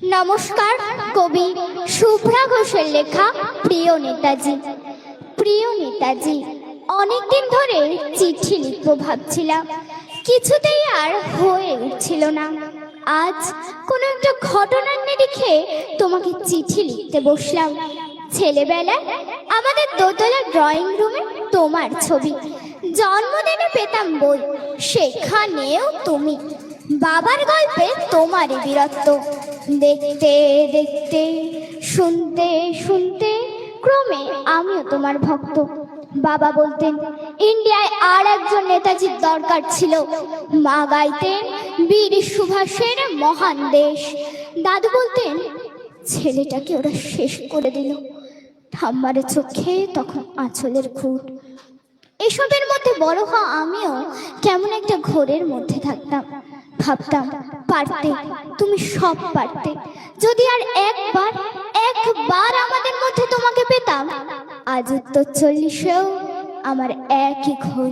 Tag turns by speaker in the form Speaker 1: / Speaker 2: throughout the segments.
Speaker 1: নমস্কার। কবি শুভ্রা ঘোষের লেখা প্রিয় নেতাজি। প্রিয় নেতাজি, অনেকদিন ধরে চিঠি লিখবো ভাবছিলাম, কিছুতেই আর হয়ে উঠছিল না। আজ কোনো একটা ঘটনার নিরিখে তোমাকে চিঠি লিখতে বসলাম। ছেলেবেলায় আমাদের দোতলা ড্রয়িং রুমে তোমার ছবি, জন্মদিনে পেতাম বই, সেখানেও তুমি। বাবার গল্পে তোমারই বীরত্ব, দেখতে দেখতে শুনতে শুনতে ক্রমে আমিও তোমার ভক্ত। বাবা বলতেন ইন্ডিয়ায় আর একজন নেতাজির দরকার ছিল। মা গাইতেন বীর সুভাষের মহান দেশ। দাদু বলতেন ছেলেটাকে ওরা শেষ করে দিল। ঠাম্মার চোখে তখন আঁচলের খুঁট। এসবের মধ্যে বড় হওয়া আমিও কেমন একটা ঘোরের মধ্যে থাকতাম। ভাবতাম পারতে, তুমি সব পারতে। যদি আর একবার আমাদের মধ্যে তোমাকে পেতাম। আজ উত্তর 40-এও আমার একই ঘোর,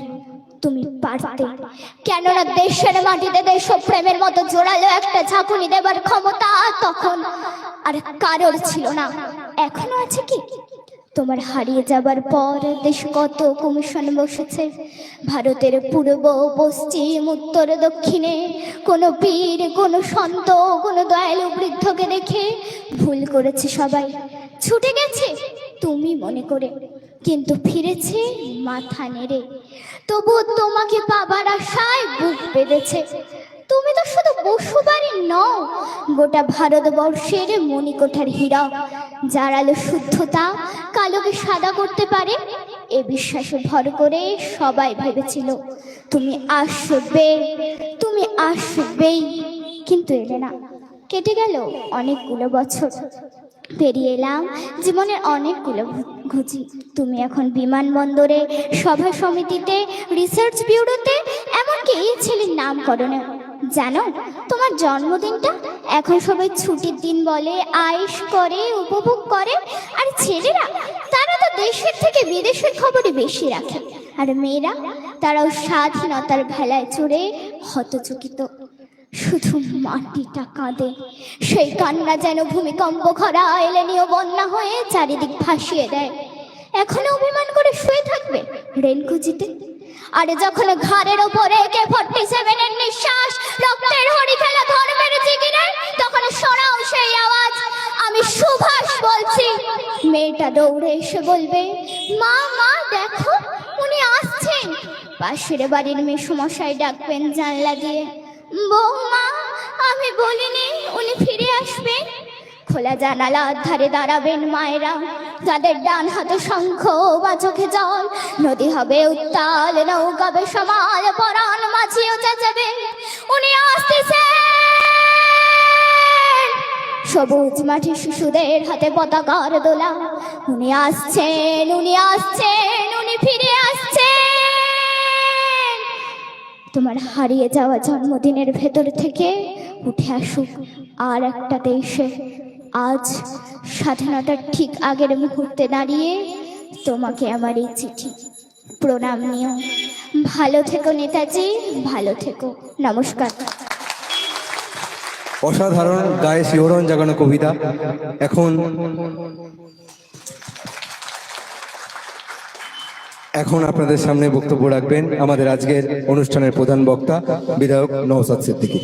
Speaker 1: তুমি পারতে। কেননা দেশের মাটিতে দেশপ্রেমের মতো জোরালো একটা ঝাঁকুনি দেবার ক্ষমতা তখন আর কারোর ছিল না। এখনো আছে কি? তোমার হারিয়ে যাবার পর দেশ কত কমিশন বসেছে, ভারতের পূর্ব পশ্চিম উত্তর দক্ষিণে। কোনো পীর, কোনো সন্ত, কোনো দয়ালু বৃদ্ধকে দেখে ভুল করেছে সবাই, ছুটে গেছে তুমি মনে করে, কিন্তু ফিরেছে মাথা নেড়ে। তবু তোমাকে পাবার আশায় বুক বেঁধেছে। তুমি তো শুধু বসুবাড়ি নও, গোটা ভারতবর্ষের মণিকোঠার হীরা। যার আলো শুদ্ধতা কালোকে সাদা করতে পারে, এ বিশ্বাসে ভর করে সবাই ভেবেছিল তুমি আসবে, তুমি আসবেই। কিন্তু এলে না। কেটে গেল অনেকগুলো বছর, পেরিয়ে এলাম জীবনের অনেকগুলো ঘুচি। তুমি এখন বিমানবন্দরে, সভা সমিতিতে, রিসার্চ ব্যুরোতে, এমনকি ছেলের নামকরণে। জানো, তোমার জন্মদিনটা এখন সবাই ছুটির দিন বলে, আয়েশ করে, উপভোগ করে। আর ছেলেরা, তারা তো দেশের থেকে বিদেশের খবরই বেশি রাখে। আর মেয়েরা, তারাও স্বাধীনতার ভেলায় চড়ে হতচকিত। শুধু মাটিটা কাঁদে, সেই কান্না যেন ভূমিকম্প খরা এলেনীয় বন্যা হয়ে চারিদিক ভাসিয়ে দেয়। এখনো অভিমান করে শুয়ে থাকবে রেলকুচিতে? আর যখন ঘাড়ের ওপরে AK-47 এর নিঃশ্বাস, রক্তের হরি খেলা ধর্মের জিগিরে, তখন শোনাও সেই আওয়াজ, আমি সুভাষ বলছি। মেয়েটা দৌড়ে এসে বলবে, মা মা দেখো, উনি আসছেন। পাশের বাড়ির মেসোমশাই ডাকবেন জানলা দিয়ে, বৌমা আমি বলিনি উনি ফিরে আসবেন। খোলা জানালার ধারে দাঁড়াবেন মায়েরা, তাদের ডান হাতে শঙ্খ বা চোখে জল। নদী হবে উত্তাল, নৌকাবে সমাল, পরাণ মাঝিও চেঁচাবে, উনি আসতেছেন। সবুজ মাঠে শিশুদের হাতে পতাকার দোলা, উনি আসছেন, উনি আসছেন, উনি ফিরে আসছেন। তোমার হারিয়ে যাওয়া জন্মদিনের ভেতর থেকে উঠে আসুক আর একটা দেশে। আজ স্বাধীনতার ঠিক আগের মুহূর্তে দাঁড়িয়ে তোমাকে আমার এই চিঠি। প্রণাম নিও। ভালো থেকো নেতাজি, ভালো থেকো। নমস্কার।
Speaker 2: অসাধারণ, গায়ে শিহরণ জাগানো কবিতা। এখন আপনাদের সামনে বক্তব্য রাখবেন আমাদের আজকের অনুষ্ঠানের প্রধান বক্তা বিধায়ক নওশাদ সিদ্দিকী।